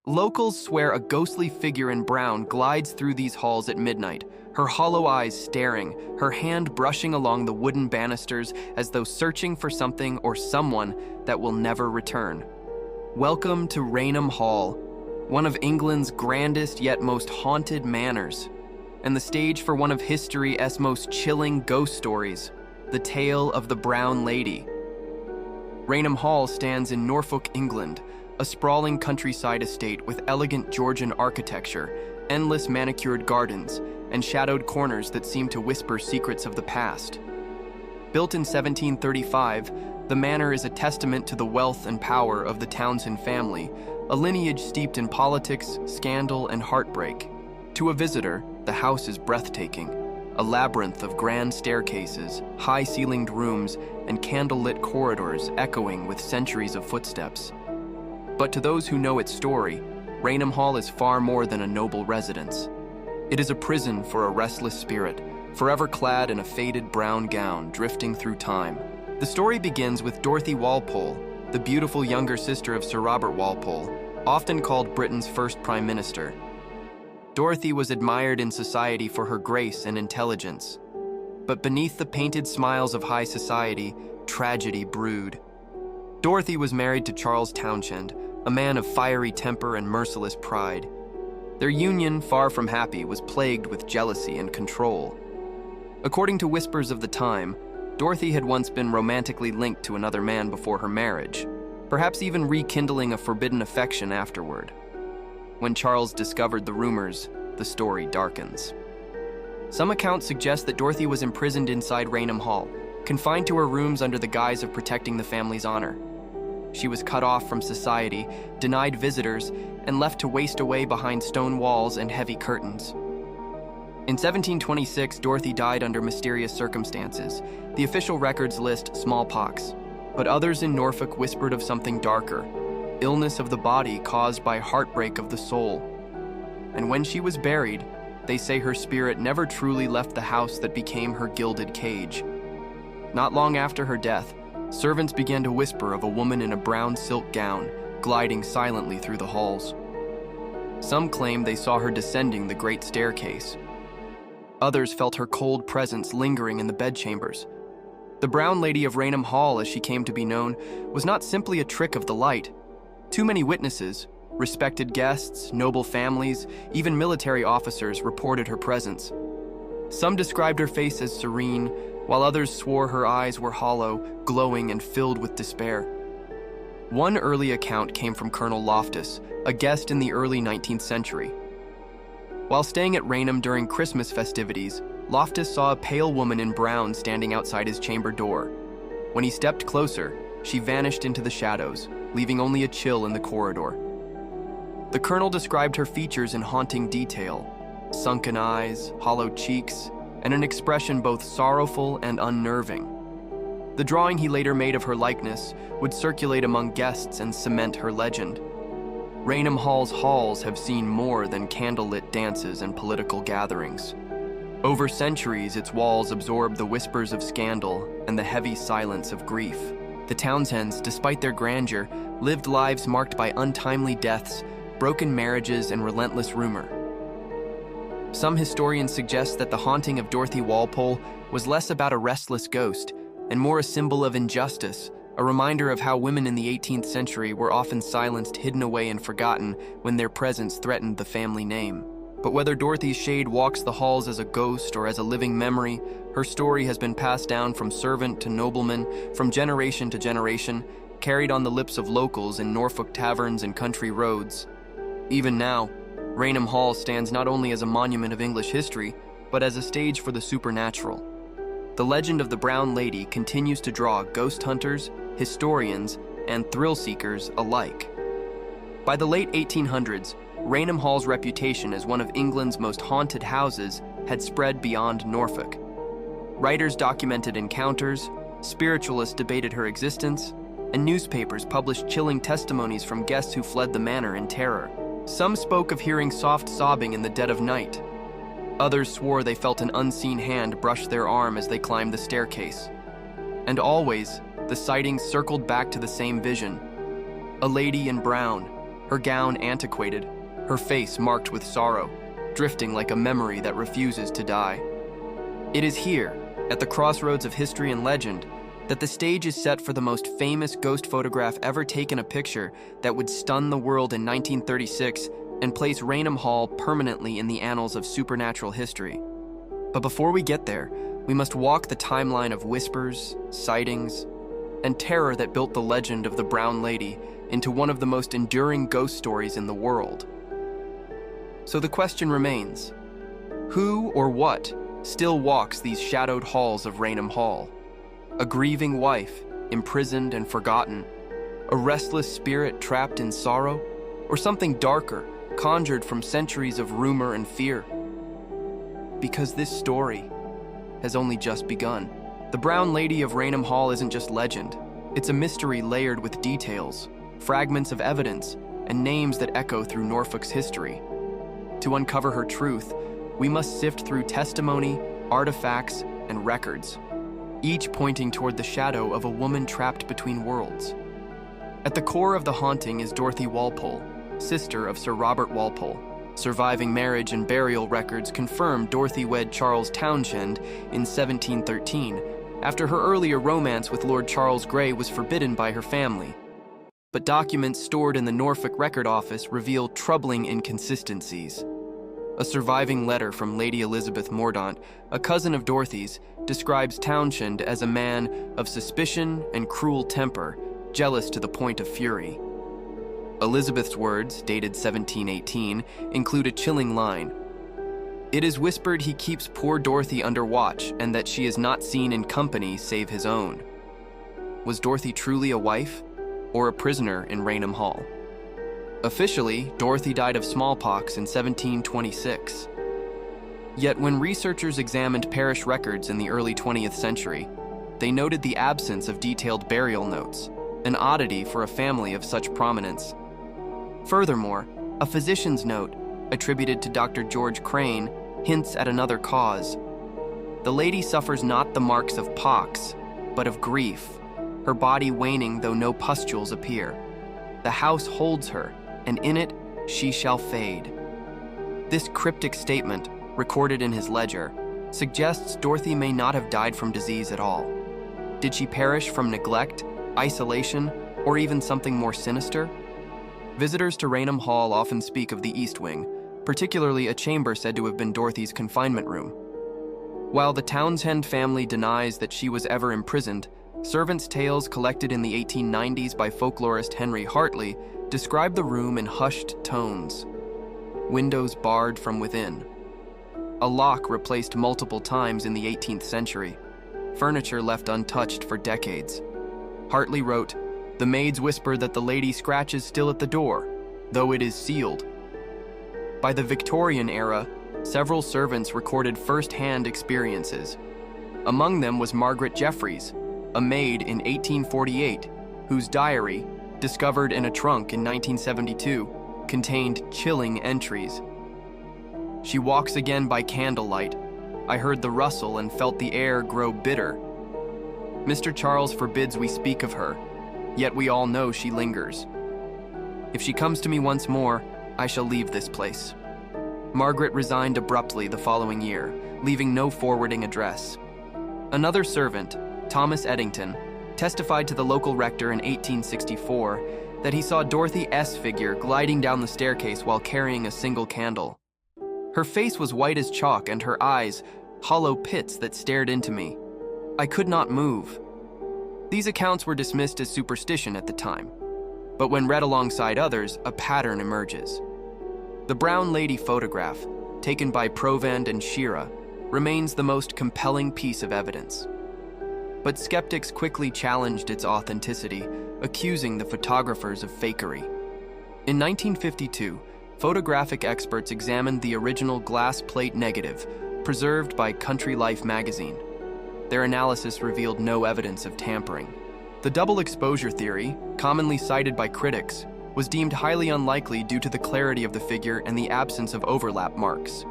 Locals swear a ghostly figure in brown glides through these halls at midnight, her hollow eyes staring, her hand brushing along the wooden banisters as though searching for something or someone that will never return. Welcome to Raynham Hall, one of England's grandest yet most haunted manors, and the stage for one of history's most chilling ghost stories, the tale of the Brown Lady. Raynham Hall stands in Norfolk, England, a sprawling countryside estate with elegant Georgian architecture, endless manicured gardens, and shadowed corners that seem to whisper secrets of the past. Built in 1735, the manor is a testament to the wealth and power of the Townsend family, a lineage steeped in politics, scandal, and heartbreak. To a visitor, the house is breathtaking, a labyrinth of grand staircases, high-ceilinged rooms, and candlelit corridors echoing with centuries of footsteps. But to those who know its story, Raynham Hall is far more than a noble residence. It is a prison for a restless spirit, forever clad in a faded brown gown drifting through time. The story begins with Dorothy Walpole, the beautiful younger sister of Sir Robert Walpole, often called Britain's first Prime Minister. Dorothy was admired in society for her grace and intelligence. But beneath the painted smiles of high society, tragedy brewed. Dorothy was married to Charles Townshend, a man of fiery temper and merciless pride. Their union, far from happy, was plagued with jealousy and control. According to whispers of the time, Dorothy had once been romantically linked to another man before her marriage, perhaps even rekindling a forbidden affection afterward. When Charles discovered the rumors, the story darkens. Some accounts suggest that Dorothy was imprisoned inside Raynham Hall, confined to her rooms under the guise of protecting the family's honor. She was cut off from society, denied visitors, and left to waste away behind stone walls and heavy curtains. In 1726, Dorothy died under mysterious circumstances. The official records list smallpox, but others in Norfolk whispered of something darker, illness of the body caused by heartbreak of the soul. And when she was buried, they say her spirit never truly left the house that became her gilded cage. Not long after her death, servants began to whisper of a woman in a brown silk gown, gliding silently through the halls. Some claim they saw her descending the great staircase. Others felt her cold presence lingering in the bedchambers. The Brown Lady of Raynham Hall, as she came to be known, was not simply a trick of the light. Too many witnesses, respected guests, noble families, even military officers reported her presence. Some described her face as serene, while others swore her eyes were hollow, glowing, and filled with despair. One early account came from Colonel Loftus, a guest in the early 19th century. While staying at Raynham during Christmas festivities, Loftus saw a pale woman in brown standing outside his chamber door. When he stepped closer, she vanished into the shadows, leaving only a chill in the corridor. The colonel described her features in haunting detail: sunken eyes, hollow cheeks, and an expression both sorrowful and unnerving. The drawing he later made of her likeness would circulate among guests and cement her legend. Raynham Hall's halls have seen more than candlelit dances and political gatherings. Over centuries, its walls absorbed the whispers of scandal and the heavy silence of grief. The Townsends, despite their grandeur, lived lives marked by untimely deaths, broken marriages, and relentless rumor. Some historians suggest that the haunting of Dorothy Walpole was less about a restless ghost and more a symbol of injustice, a reminder of how women in the 18th century were often silenced, hidden away, and forgotten when their presence threatened the family name. But whether Dorothy's shade walks the halls as a ghost or as a living memory, her story has been passed down from servant to nobleman, from generation to generation, carried on the lips of locals in Norfolk taverns and country roads. Even now, Raynham Hall stands not only as a monument of English history, but as a stage for the supernatural. The legend of the Brown Lady continues to draw ghost hunters, historians, and thrill-seekers alike. By the late 1800s, Raynham Hall's reputation as one of England's most haunted houses had spread beyond Norfolk. Writers documented encounters, spiritualists debated her existence, and newspapers published chilling testimonies from guests who fled the manor in terror. Some spoke of hearing soft sobbing in the dead of night. Others swore they felt an unseen hand brush their arm as they climbed the staircase. And always, the sightings circled back to the same vision: a lady in brown, her gown antiquated, her face marked with sorrow, drifting like a memory that refuses to die. It is here, at the crossroads of history and legend, that the stage is set for the most famous ghost photograph ever taken, a picture that would stun the world in 1936 and place Raynham Hall permanently in the annals of supernatural history. But before we get there, we must walk the timeline of whispers, sightings, and terror that built the legend of the Brown Lady into one of the most enduring ghost stories in the world. So the question remains, who or what still walks these shadowed halls of Raynham Hall? A grieving wife, imprisoned and forgotten? A restless spirit trapped in sorrow? Or something darker, conjured from centuries of rumor and fear? Because this story has only just begun. The Brown Lady of Raynham Hall isn't just legend. It's a mystery layered with details, fragments of evidence, and names that echo through Norfolk's history. To uncover her truth, we must sift through testimony, artifacts, and records, each pointing toward the shadow of a woman trapped between worlds. At the core of the haunting is Dorothy Walpole, sister of Sir Robert Walpole. Surviving marriage and burial records confirm Dorothy wed Charles Townshend in 1713, after her earlier romance with Lord Charles Grey was forbidden by her family. But documents stored in the Norfolk Record Office reveal troubling inconsistencies. A surviving letter from Lady Elizabeth Mordaunt, a cousin of Dorothy's, describes Townshend as a man of suspicion and cruel temper, jealous to the point of fury. Elizabeth's words, dated 1718, include a chilling line. It is whispered he keeps poor Dorothy under watch and that she is not seen in company save his own. Was Dorothy truly a wife or a prisoner in Raynham Hall? Officially, Dorothy died of smallpox in 1726. Yet when researchers examined parish records in the early 20th century, they noted the absence of detailed burial notes, an oddity for a family of such prominence. Furthermore, a physician's note, attributed to Dr. George Crane, hints at another cause. The lady suffers not the marks of pox, but of grief, her body waning though no pustules appear. The house holds her, and in it she shall fade. This cryptic statement, recorded in his ledger, suggests Dorothy may not have died from disease at all. Did she perish from neglect, isolation, or even something more sinister? Visitors to Raynham Hall often speak of the East Wing, particularly a chamber said to have been Dorothy's confinement room. While the Townshend family denies that she was ever imprisoned, servants' tales collected in the 1890s by folklorist Henry Hartley describe the room in hushed tones. Windows barred from within. A lock replaced multiple times in the 18th century. Furniture left untouched for decades. Hartley wrote, "The maids whisper that the lady scratches still at the door, though it is sealed." By the Victorian era, several servants recorded first-hand experiences. Among them was Margaret Jeffreys, a maid in 1848, whose diary, discovered in a trunk in 1972, contained chilling entries. "She walks again by candlelight. I heard the rustle and felt the air grow bitter. Mr. Charles forbids we speak of her, yet we all know she lingers. If she comes to me once more, I shall leave this place." Margaret resigned abruptly the following year, leaving no forwarding address. Another servant, Thomas Eddington, testified to the local rector in 1864 that he saw Dorothy S. figure gliding down the staircase while carrying a single candle. Her face was white as chalk and her eyes, hollow pits that stared into me. I could not move. These accounts were dismissed as superstition at the time, but when read alongside others, a pattern emerges. The Brown Lady photograph, taken by Provand and Shira, remains the most compelling piece of evidence. But skeptics quickly challenged its authenticity, accusing the photographers of fakery. In 1952, photographic experts examined the original glass plate negative, preserved by Country Life magazine. Their analysis revealed no evidence of tampering. The double exposure theory, commonly cited by critics, was deemed highly unlikely due to the clarity of the figure and the absence of overlap marks.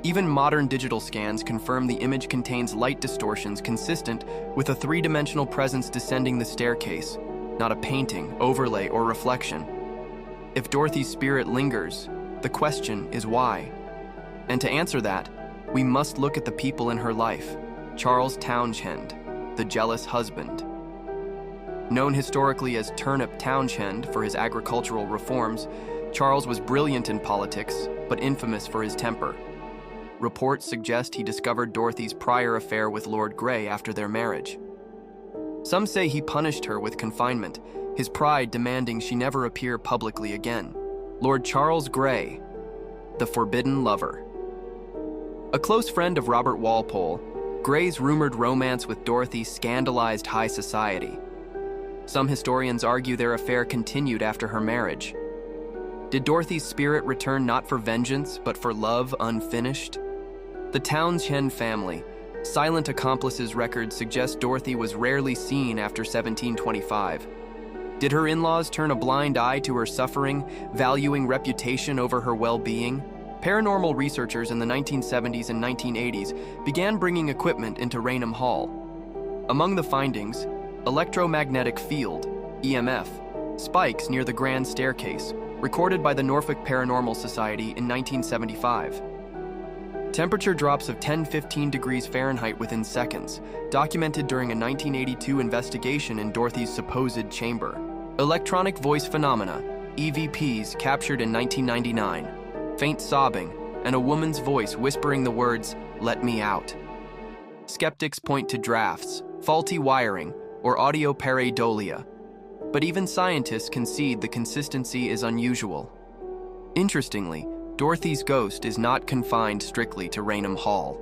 Even modern digital scans confirm the image contains light distortions consistent with a three-dimensional presence descending the staircase, not a painting, overlay, or reflection. If Dorothy's spirit lingers, the question is why? And to answer that, we must look at the people in her life. Charles Townshend, the jealous husband. Known historically as Turnip Townshend for his agricultural reforms, Charles was brilliant in politics, but infamous for his temper. Reports suggest he discovered Dorothy's prior affair with Lord Grey after their marriage. Some say he punished her with confinement, his pride demanding she never appear publicly again. Lord Charles Grey, the forbidden lover. A close friend of Robert Walpole, Grey's rumored romance with Dorothy scandalized high society. Some historians argue their affair continued after her marriage. Did Dorothy's spirit return not for vengeance, but for love unfinished? The Townshend family, silent accomplices records suggest Dorothy was rarely seen after 1725. Did her in-laws turn a blind eye to her suffering, valuing reputation over her well-being? Paranormal researchers in the 1970s and 1980s began bringing equipment into Raynham Hall. Among the findings, electromagnetic field, EMF, spikes near the grand staircase, recorded by the Norfolk Paranormal Society in 1975. Temperature drops of 10-15 degrees Fahrenheit within seconds, documented during a 1982 investigation in Dorothy's supposed chamber. Electronic voice phenomena, EVPs, captured in 1999. Faint sobbing, and a woman's voice whispering the words, "Let me out." Skeptics point to drafts, faulty wiring, or audio pareidolia. But even scientists concede the consistency is unusual. Interestingly, Dorothy's ghost is not confined strictly to Raynham Hall.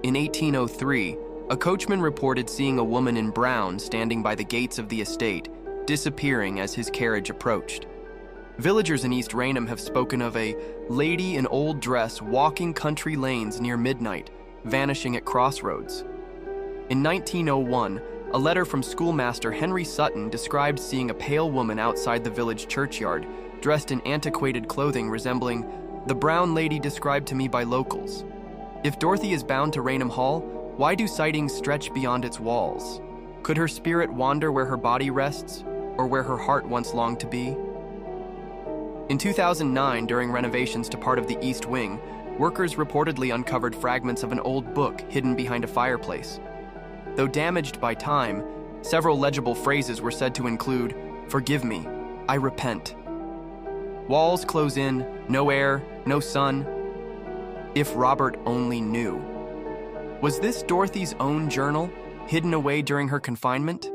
In 1803, a coachman reported seeing a woman in brown standing by the gates of the estate, disappearing as his carriage approached. Villagers in East Raynham have spoken of a lady in old dress walking country lanes near midnight, vanishing at crossroads. In 1901, a letter from schoolmaster Henry Sutton described seeing a pale woman outside the village churchyard, dressed in antiquated clothing resembling the brown lady described to me by locals. If Dorothy is bound to Raynham Hall, why do sightings stretch beyond its walls? Could her spirit wander where her body rests, or where her heart once longed to be? In 2009, during renovations to part of the East Wing, workers reportedly uncovered fragments of an old book hidden behind a fireplace. Though damaged by time, several legible phrases were said to include, "Forgive me, I repent." Walls close in, no air, no sun. If Robert only knew. Was this Dorothy's own journal, hidden away during her confinement?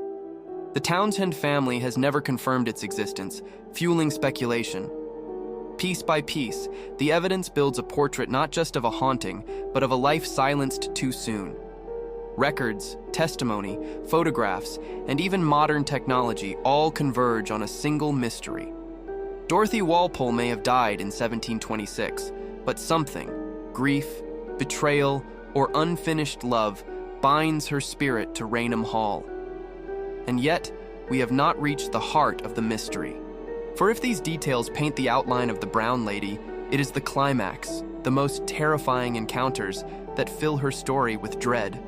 The Townshend family has never confirmed its existence, fueling speculation. Piece by piece, the evidence builds a portrait not just of a haunting, but of a life silenced too soon. Records, testimony, photographs, and even modern technology all converge on a single mystery. Dorothy Walpole may have died in 1726, but something, grief, betrayal, or unfinished love, binds her spirit to Raynham Hall. And yet, we have not reached the heart of the mystery. For if these details paint the outline of the Brown Lady, it is the climax, the most terrifying encounters, that fill her story with dread.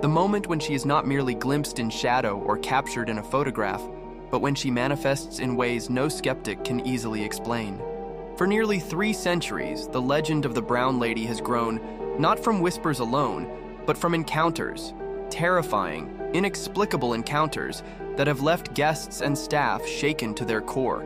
The moment when she is not merely glimpsed in shadow or captured in a photograph, but when she manifests in ways no skeptic can easily explain. For nearly 3 centuries, the legend of the Brown Lady has grown not from whispers alone, but from encounters, terrifying, inexplicable encounters that have left guests and staff shaken to their core.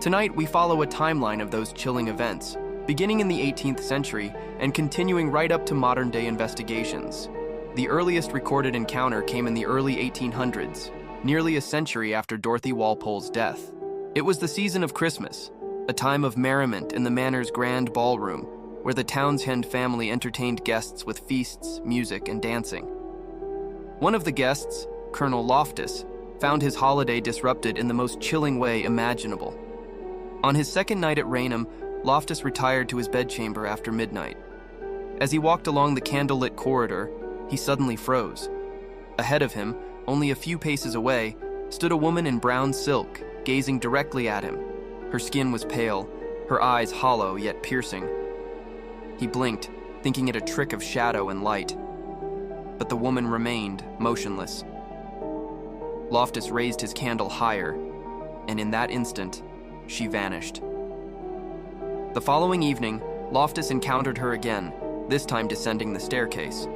Tonight, we follow a timeline of those chilling events, beginning in the 18th century and continuing right up to modern-day investigations. The earliest recorded encounter came in the early 1800s, nearly a century after Dorothy Walpole's death. It was the season of Christmas, a time of merriment in the manor's grand ballroom, where the Townshend family entertained guests with feasts, music, and dancing. One of the guests, Colonel Loftus, found his holiday disrupted in the most chilling way imaginable. On his second night at Raynham, Loftus retired to his bedchamber after midnight. As he walked along the candlelit corridor, he suddenly froze. Ahead of him, only a few paces away, stood a woman in brown silk, gazing directly at him. Her skin was pale, her eyes hollow yet piercing. He blinked, thinking it a trick of shadow and light. But the woman remained motionless. Loftus raised his candle higher, and in that instant, she vanished. The following evening, Loftus encountered her again, this time descending the staircase.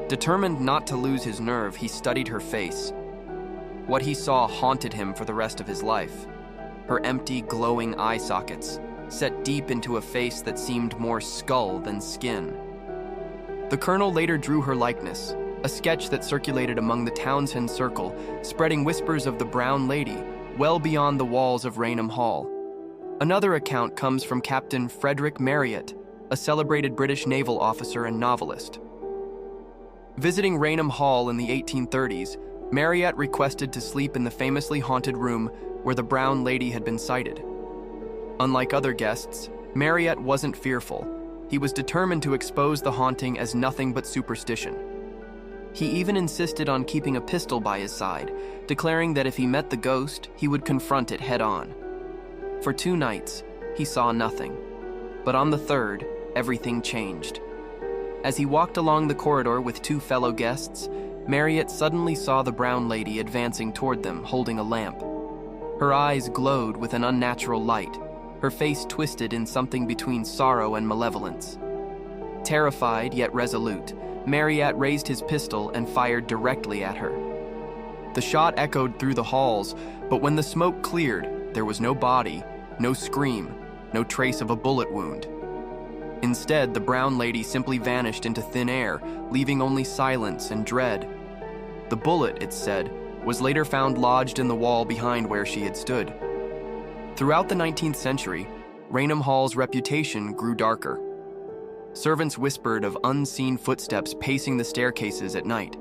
Determined not to lose his nerve, he studied her face. What he saw haunted him for the rest of his life. Her empty, glowing eye sockets, set deep into a face that seemed more skull than skin. The colonel later drew her likeness, a sketch that circulated among the Townsend circle, spreading whispers of the Brown Lady well beyond the walls of Raynham Hall. Another account comes from Captain Frederick Marryat, a celebrated British naval officer and novelist. Visiting Raynham Hall in the 1830s, Marryat requested to sleep in the famously haunted room where the Brown Lady had been sighted. Unlike other guests, Marryat wasn't fearful. He was determined to expose the haunting as nothing but superstition. He even insisted on keeping a pistol by his side, declaring that if he met the ghost, he would confront it head-on. For 2 nights, he saw nothing. But on the 3rd, everything changed. As he walked along the corridor with 2 fellow guests, Marryat suddenly saw the Brown Lady advancing toward them, holding a lamp. Her eyes glowed with an unnatural light, her face twisted in something between sorrow and malevolence. Terrified yet resolute, Marryat raised his pistol and fired directly at her. The shot echoed through the halls, but when the smoke cleared, there was no body, no scream, no trace of a bullet wound. Instead, the Brown Lady simply vanished into thin air, leaving only silence and dread. The bullet, it said, was later found lodged in the wall behind where she had stood. Throughout the 19th century, Raynham Hall's reputation grew darker. Servants whispered of unseen footsteps pacing the staircases at night.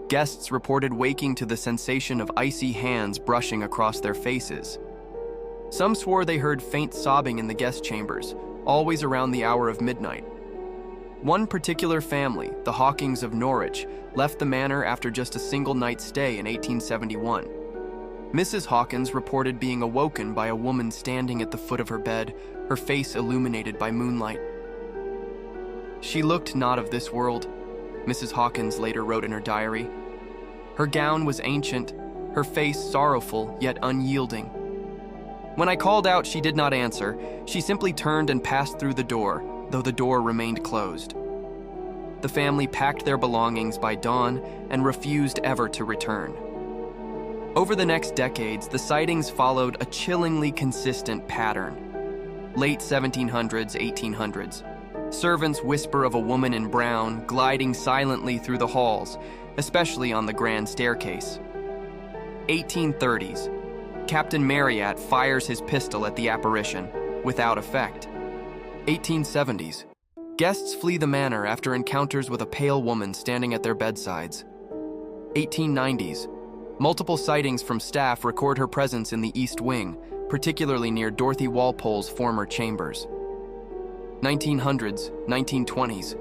Guests reported waking to the sensation of icy hands brushing across their faces. Some swore they heard faint sobbing in the guest chambers, always around the hour of midnight. One particular family, the Hawkings of Norwich, left the manor after just a single night's stay in 1871. Mrs. Hawkins reported being awoken by a woman standing at the foot of her bed, her face illuminated by moonlight. "She looked not of this world," Mrs. Hawkins later wrote in her diary. "Her gown was ancient, her face sorrowful yet unyielding. When I called out, she did not answer. She simply turned and passed through the door, though the door remained closed." The family packed their belongings by dawn and refused ever to return. Over the next decades, the sightings followed a chillingly consistent pattern. Late 1700s, 1800s. Servants whisper of a woman in brown gliding silently through the halls, especially on the grand staircase. 1830s. Captain Marryat fires his pistol at the apparition, without effect. 1870s. Guests flee the manor after encounters with a pale woman standing at their bedsides. 1890s. Multiple sightings from staff record her presence in the East Wing, particularly near Dorothy Walpole's former chambers. 1900s, 1920s.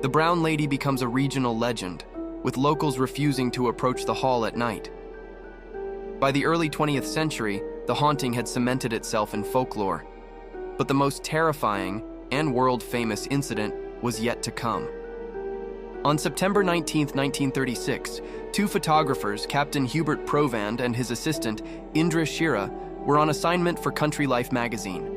The Brown Lady becomes a regional legend, with locals refusing to approach the hall at night. By the early 20th century, the haunting had cemented itself in folklore. But the most terrifying and world-famous incident was yet to come. On September 19, 1936, 2 photographers, Captain Hubert Provand and his assistant, Indra Shira, were on assignment for Country Life magazine.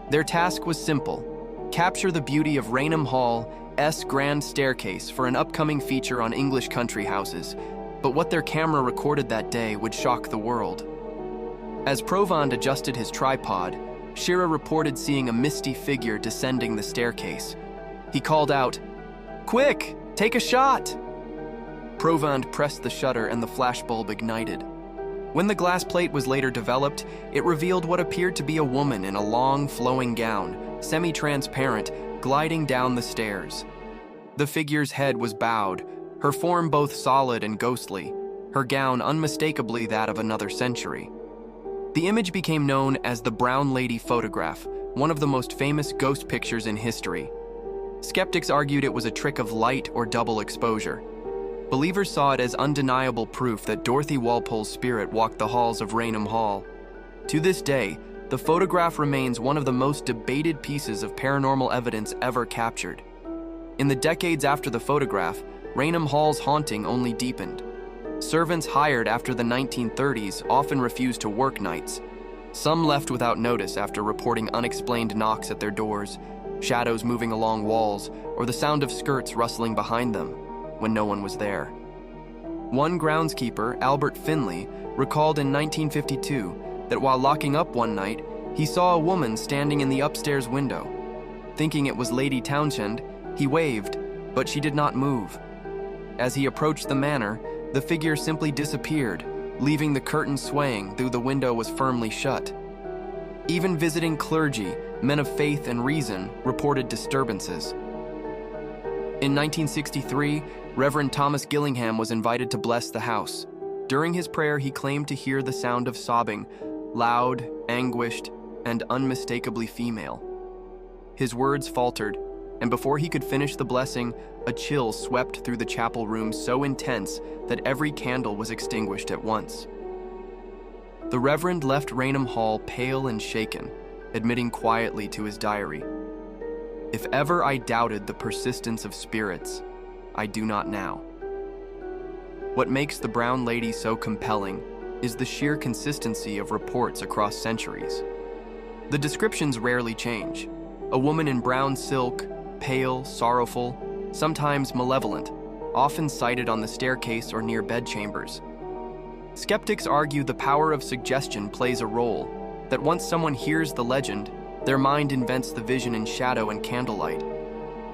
Their task was simple: capture the beauty of Raynham Hall's grand staircase for an upcoming feature on English country houses. But what their camera recorded that day would shock the world. As Provand adjusted his tripod, Shira reported seeing a misty figure descending the staircase. He called out, "Quick, take a shot!" Provand pressed the shutter and the flashbulb ignited. When the glass plate was later developed, it revealed what appeared to be a woman in a long, flowing gown, semi-transparent, gliding down the stairs. The figure's head was bowed, her form both solid and ghostly, her gown unmistakably that of another century. The image became known as the Brown Lady photograph, one of the most famous ghost pictures in history. Skeptics argued it was a trick of light or double exposure. Believers saw it as undeniable proof that Dorothy Walpole's spirit walked the halls of Raynham Hall. To this day, the photograph remains one of the most debated pieces of paranormal evidence ever captured. In the decades after the photograph, Raynham Hall's haunting only deepened. Servants hired after the 1930s often refused to work nights. Some left without notice after reporting unexplained knocks at their doors, shadows moving along walls, or the sound of skirts rustling behind them when no one was there. One groundskeeper, Albert Finley, recalled in 1952 that while locking up one night, he saw a woman standing in the upstairs window. Thinking it was Lady Townshend, he waved, but she did not move. As he approached the manor, the figure simply disappeared, leaving the curtain swaying though the window was firmly shut. Even visiting clergy, men of faith and reason, reported disturbances. In 1963, Reverend Thomas Gillingham was invited to bless the house. During his prayer, he claimed to hear the sound of sobbing, loud, anguished, and unmistakably female. His words faltered, and before he could finish the blessing, a chill swept through the chapel room so intense that every candle was extinguished at once. The Reverend left Raynham Hall pale and shaken, admitting quietly to his diary, "If ever I doubted the persistence of spirits, I do not now." What makes the Brown Lady so compelling is the sheer consistency of reports across centuries. The descriptions rarely change. A woman in brown silk, pale, sorrowful, sometimes malevolent, often sighted on the staircase or near bedchambers. Skeptics argue the power of suggestion plays a role, that once someone hears the legend, their mind invents the vision in shadow and candlelight.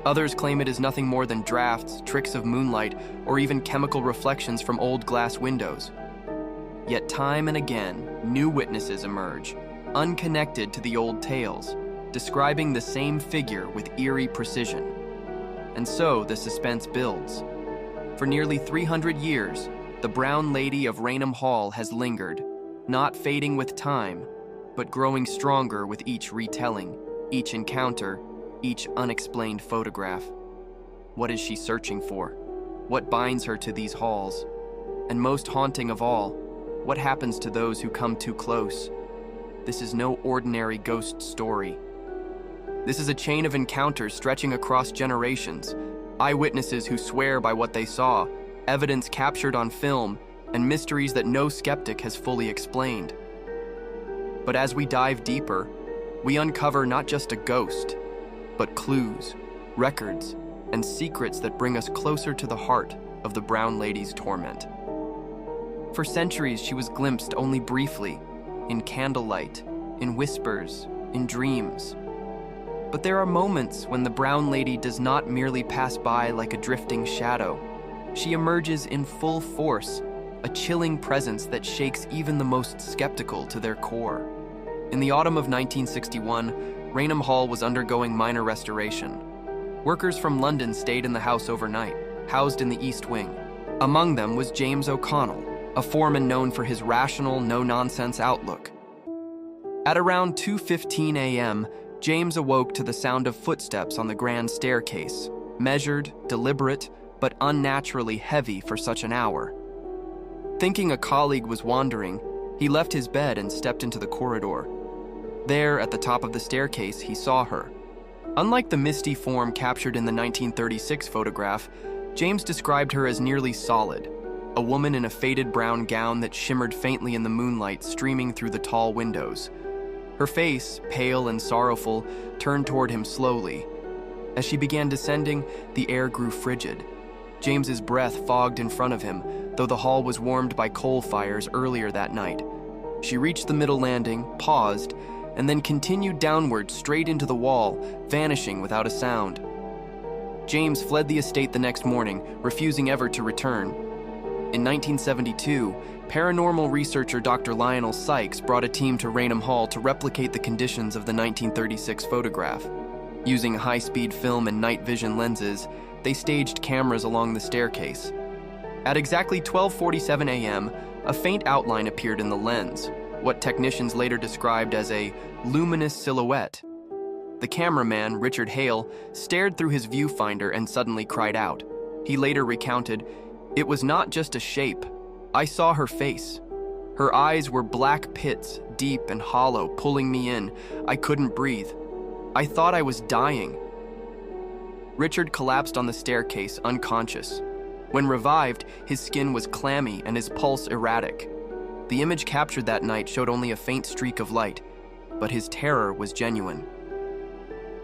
Others claim it is nothing more than drafts, tricks of moonlight, or even chemical reflections from old glass windows. Yet time and again, new witnesses emerge, unconnected to the old tales, describing the same figure with eerie precision. And so the suspense builds. For nearly 300 years, the Brown Lady of Raynham Hall has lingered, not fading with time, but growing stronger with each retelling, each encounter, each unexplained photograph. What is she searching for? What binds her to these halls? And most haunting of all, what happens to those who come too close? This is no ordinary ghost story. This is a chain of encounters stretching across generations, eyewitnesses who swear by what they saw, evidence captured on film, and mysteries that no skeptic has fully explained. But as we dive deeper, we uncover not just a ghost, but clues, records, and secrets that bring us closer to the heart of the Brown Lady's torment. For centuries, she was glimpsed only briefly, in candlelight, in whispers, in dreams. But there are moments when the Brown Lady does not merely pass by like a drifting shadow. She emerges in full force, a chilling presence that shakes even the most skeptical to their core. In the autumn of 1961, Raynham Hall was undergoing minor restoration. Workers from London stayed in the house overnight, housed in the East Wing. Among them was James O'Connell, a foreman known for his rational, no-nonsense outlook. At around 2:15 a.m., James awoke to the sound of footsteps on the grand staircase, measured, deliberate, but unnaturally heavy for such an hour. Thinking a colleague was wandering, he left his bed and stepped into the corridor. There, at the top of the staircase, he saw her. Unlike the misty form captured in the 1936 photograph, James described her as nearly solid, a woman in a faded brown gown that shimmered faintly in the moonlight streaming through the tall windows. Her face, pale and sorrowful, turned toward him slowly. As she began descending, the air grew frigid. James's breath fogged in front of him, though the hall was warmed by coal fires earlier that night. She reached the middle landing, paused, and then continued downward straight into the wall, vanishing without a sound. James fled the estate the next morning, refusing ever to return. In 1972, paranormal researcher Dr. Lionel Sykes brought a team to Raynham Hall to replicate the conditions of the 1936 photograph. Using high-speed film and night vision lenses, they staged cameras along the staircase. At exactly 12:47 a.m., a faint outline appeared in the lens, what technicians later described as a luminous silhouette. The cameraman, Richard Hale, stared through his viewfinder and suddenly cried out. He later recounted, "It was not just a shape. I saw her face. Her eyes were black pits, deep and hollow, pulling me in. I couldn't breathe. I thought I was dying." Richard collapsed on the staircase, unconscious. When revived, his skin was clammy and his pulse erratic. The image captured that night showed only a faint streak of light, but his terror was genuine.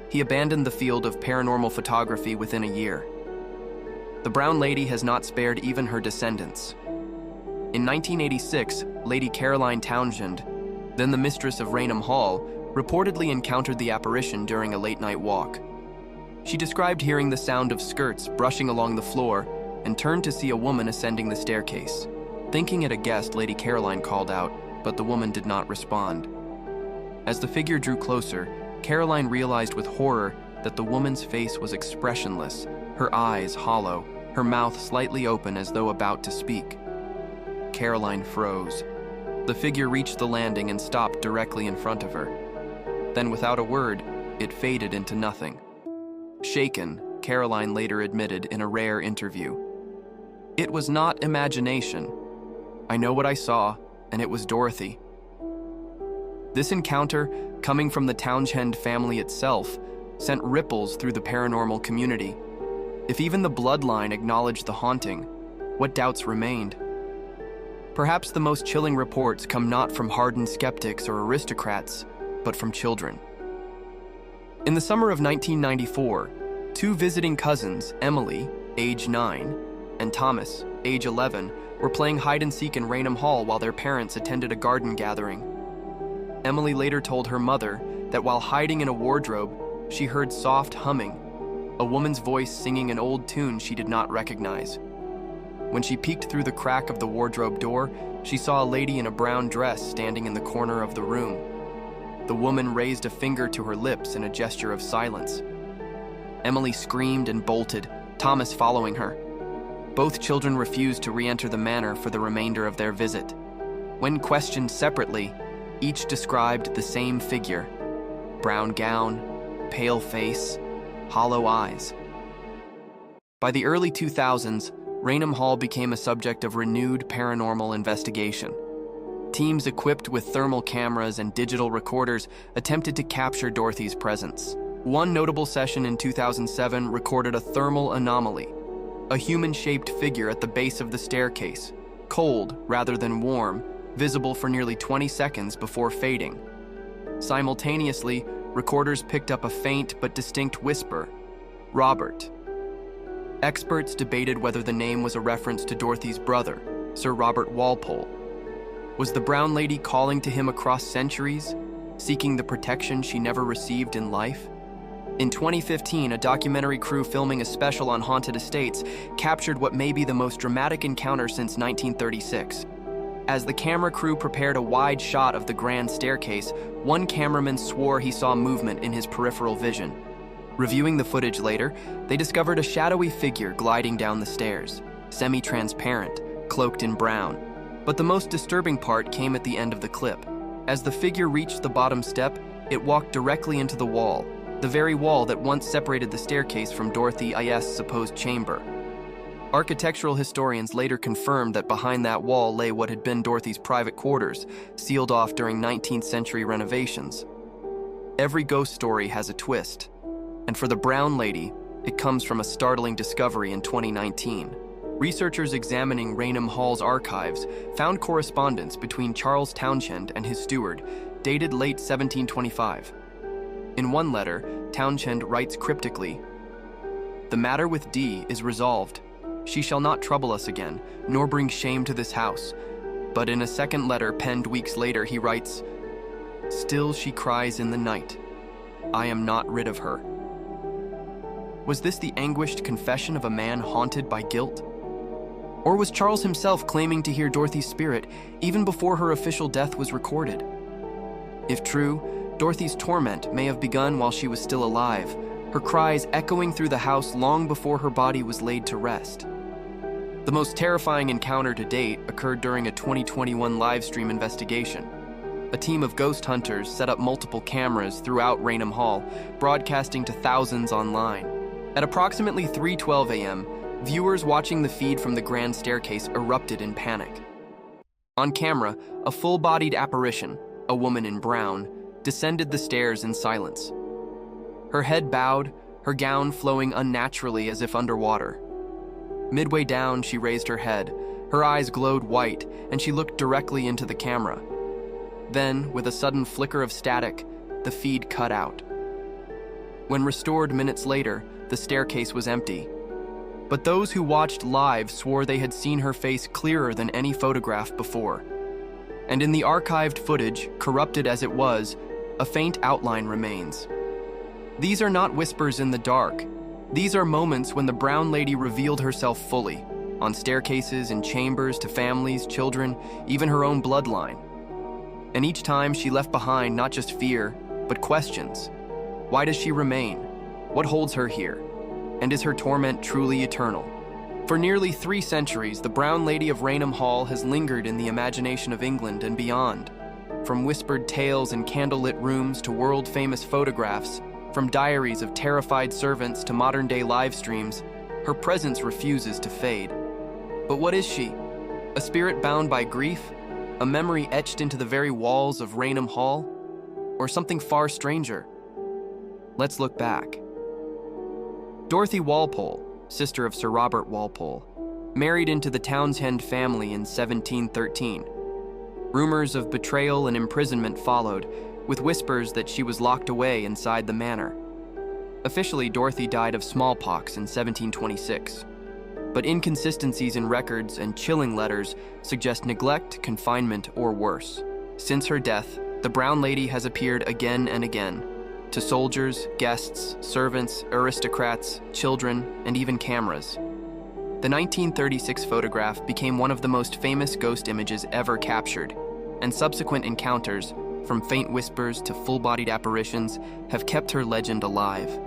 He abandoned the field of paranormal photography within a year. The brown lady has not spared even her descendants. In 1986, Lady Caroline Townshend, then the mistress of Raynham Hall, reportedly encountered the apparition during a late-night walk. She described hearing the sound of skirts brushing along the floor and turned to see a woman ascending the staircase. Thinking it a guest, Lady Caroline called out, but the woman did not respond. As the figure drew closer, Caroline realized with horror that the woman's face was expressionless, her eyes hollow, her mouth slightly open as though about to speak. Caroline froze. The figure reached the landing and stopped directly in front of her. Then, without a word, it faded into nothing. Shaken, Caroline later admitted in a rare interview, "It was not imagination. I know what I saw, and it was Dorothy." This encounter, coming from the Townshend family itself, sent ripples through the paranormal community. If even the bloodline acknowledged the haunting, what doubts remained? Perhaps the most chilling reports come not from hardened skeptics or aristocrats, but from children. In the summer of 1994, two visiting cousins, Emily, age 9, and Thomas, age 11, were playing hide-and-seek in Raynham Hall while their parents attended a garden gathering. Emily later told her mother that while hiding in a wardrobe, she heard soft humming, a woman's voice singing an old tune she did not recognize. When she peeked through the crack of the wardrobe door, she saw a lady in a brown dress standing in the corner of the room. The woman raised a finger to her lips in a gesture of silence. Emily screamed and bolted, Thomas following her. Both children refused to re-enter the manor for the remainder of their visit. When questioned separately, each described the same figure: brown gown, pale face, hollow eyes. By the early 2000s, Raynham Hall became a subject of renewed paranormal investigation. Teams equipped with thermal cameras and digital recorders attempted to capture Dorothy's presence. One notable session in 2007 recorded a thermal anomaly, a human-shaped figure at the base of the staircase, cold rather than warm, visible for nearly 20 seconds before fading. Simultaneously, recorders picked up a faint but distinct whisper, "Robert." Experts debated whether the name was a reference to Dorothy's brother, Sir Robert Walpole. Was the brown lady calling to him across centuries, seeking the protection she never received in life? In 2015, a documentary crew filming a special on haunted estates captured what may be the most dramatic encounter since 1936. As the camera crew prepared a wide shot of the grand staircase, one cameraman swore he saw movement in his peripheral vision. Reviewing the footage later, they discovered a shadowy figure gliding down the stairs, semi-transparent, cloaked in brown. But the most disturbing part came at the end of the clip. As the figure reached the bottom step, it walked directly into the wall, the very wall that once separated the staircase from Dorothy's supposed chamber. Architectural historians later confirmed that behind that wall lay what had been Dorothy's private quarters, sealed off during 19th century renovations. Every ghost story has a twist, and for the brown lady, it comes from a startling discovery in 2019. Researchers examining Raynham Hall's archives found correspondence between Charles Townshend and his steward, dated late 1725. In one letter, Townshend writes cryptically, "The matter with D is resolved. She shall not trouble us again, nor bring shame to this house." But in a second letter penned weeks later, he writes, "Still she cries in the night. I am not rid of her." Was this the anguished confession of a man haunted by guilt? Or was Charles himself claiming to hear Dorothy's spirit even before her official death was recorded? If true, Dorothy's torment may have begun while she was still alive, her cries echoing through the house long before her body was laid to rest. The most terrifying encounter to date occurred during a 2021 livestream investigation. A team of ghost hunters set up multiple cameras throughout Raynham Hall, broadcasting to thousands online. At approximately 3:12 a.m., viewers watching the feed from the grand staircase erupted in panic. On camera, a full-bodied apparition, a woman in brown, descended the stairs in silence. Her head bowed, her gown flowing unnaturally as if underwater. Midway down, she raised her head, Her eyes glowed white, and she looked directly into the camera. Then, with a sudden flicker of static, the feed cut out. When restored minutes later, the staircase was empty. But those who watched live swore they had seen her face clearer than any photograph before. And in the archived footage, corrupted as it was, a faint outline remains. These are not whispers in the dark. These are moments when the brown lady revealed herself fully, on staircases and chambers to families, children, even her own bloodline. And each time she left behind not just fear, but questions. Why does she remain? What holds her here? And is her torment truly eternal? For nearly 3 centuries, the Brown Lady of Raynham Hall has lingered in the imagination of England and beyond. From whispered tales in candlelit rooms to world-famous photographs, from diaries of terrified servants to modern-day live streams, her presence refuses to fade. But what is she? A spirit bound by grief? A memory etched into the very walls of Raynham Hall? Or something far stranger? Let's look back. Dorothy Walpole, sister of Sir Robert Walpole, married into the Townshend family in 1713. Rumors of betrayal and imprisonment followed, with whispers that she was locked away inside the manor. Officially, Dorothy died of smallpox in 1726, but inconsistencies in records and chilling letters suggest neglect, confinement, or worse. Since her death, the Brown Lady has appeared again and again, to soldiers, guests, servants, aristocrats, children, and even cameras. The 1936 photograph became one of the most famous ghost images ever captured, and subsequent encounters, from faint whispers to full-bodied apparitions, have kept her legend alive.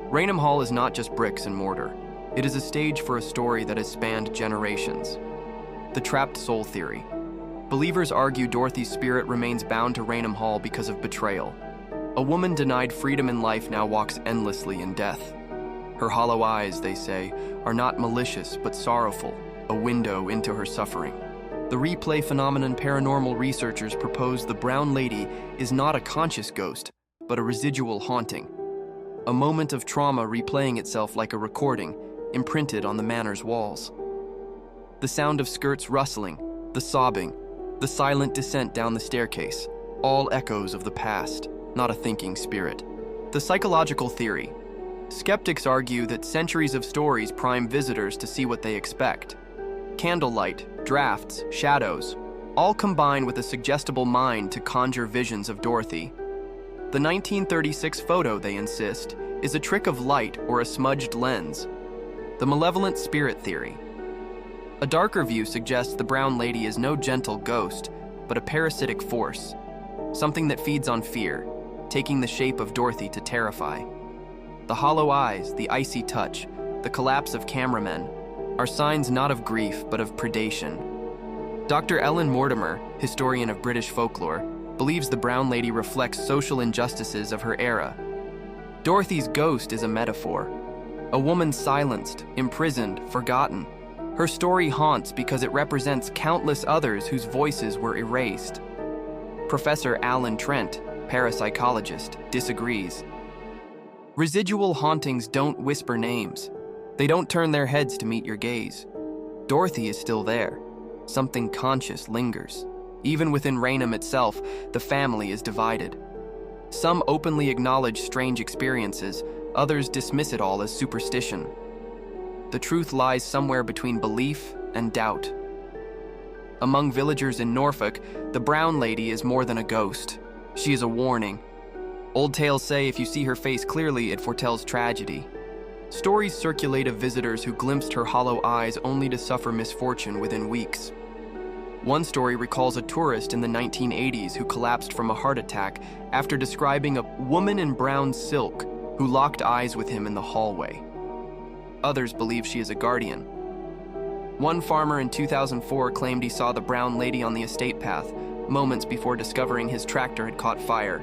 Raynham Hall is not just bricks and mortar. It is a stage for a story that has spanned generations. The trapped soul theory. Believers argue Dorothy's spirit remains bound to Raynham Hall because of betrayal. A woman denied freedom in life now walks endlessly in death. Her hollow eyes, they say, are not malicious but sorrowful, a window into her suffering. The replay phenomenon paranormal researchers propose the Brown Lady is not a conscious ghost, but a residual haunting. A moment of trauma replaying itself like a recording, imprinted on the manor's walls. The sound of skirts rustling, the sobbing, the silent descent down the staircase, all echoes of the past, not a thinking spirit. The psychological theory. Skeptics argue that centuries of stories prime visitors to see what they expect. Candlelight, drafts, shadows, all combine with a suggestible mind to conjure visions of Dorothy. The 1936 photo, they insist, is a trick of light or a smudged lens. The malevolent spirit theory. A darker view suggests the Brown Lady is no gentle ghost, but a parasitic force, something that feeds on fear, taking the shape of Dorothy to terrify. The hollow eyes, the icy touch, the collapse of cameramen are signs not of grief but of predation. Dr. Ellen Mortimer, historian of British folklore, believes the Brown Lady reflects social injustices of her era. Dorothy's ghost is a metaphor. A woman silenced, imprisoned, forgotten. Her story haunts because it represents countless others whose voices were erased. Professor Alan Trent, parapsychologist, disagrees. Residual hauntings don't whisper names. They don't turn their heads to meet your gaze. Dorothy is still there. Something conscious lingers. Even within Raynham itself, the family is divided. Some openly acknowledge strange experiences, others dismiss it all as superstition. The truth lies somewhere between belief and doubt. Among villagers in Norfolk, the Brown Lady is more than a ghost. She is a warning. Old tales say if you see her face clearly, it foretells tragedy. Stories circulate of visitors who glimpsed her hollow eyes only to suffer misfortune within weeks. One story recalls a tourist in the 1980s who collapsed from a heart attack after describing a woman in brown silk who locked eyes with him in the hallway. Others believe she is a guardian. One farmer in 2004 claimed he saw the Brown Lady on the estate path, moments before discovering his tractor had caught fire.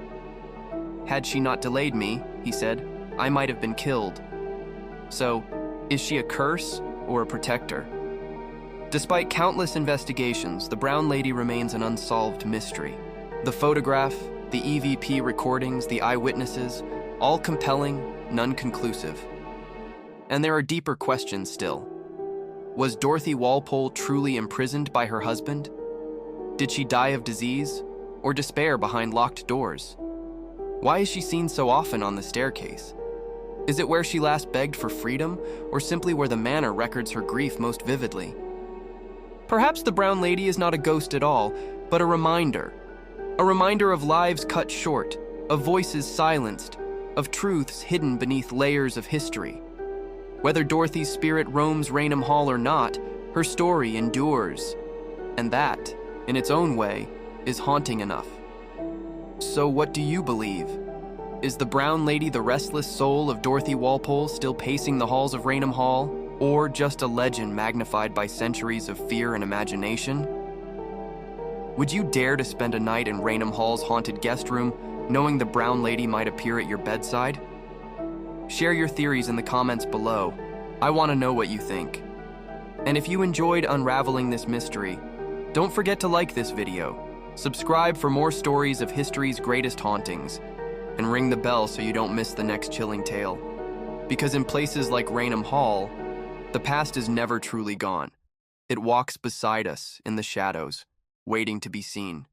"Had she not delayed me," he said, "I might have been killed." So, is she a curse or a protector? Despite countless investigations, the Brown Lady remains an unsolved mystery. The photograph, the EVP recordings, the eyewitnesses, all compelling, none conclusive. And there are deeper questions still. Was Dorothy Walpole truly imprisoned by her husband? Did she die of disease or despair behind locked doors? Why is she seen so often on the staircase? Is it where she last begged for freedom, or simply where the manor records her grief most vividly? Perhaps the Brown Lady is not a ghost at all, but a reminder of lives cut short, of voices silenced, of truths hidden beneath layers of history. Whether Dorothy's spirit roams Raynham Hall or not, her story endures. And that, in its own way, is haunting enough. So what do you believe? Is the Brown Lady the restless soul of Dorothy Walpole still pacing the halls of Raynham Hall, or just a legend magnified by centuries of fear and imagination? Would you dare to spend a night in Raynham Hall's haunted guest room, knowing the Brown Lady might appear at your bedside? Share your theories in the comments below. I want to know what you think. And if you enjoyed unraveling this mystery, don't forget to like this video, subscribe for more stories of history's greatest hauntings, and ring the bell so you don't miss the next chilling tale. Because in places like Raynham Hall, the past is never truly gone. It walks beside us in the shadows, waiting to be seen.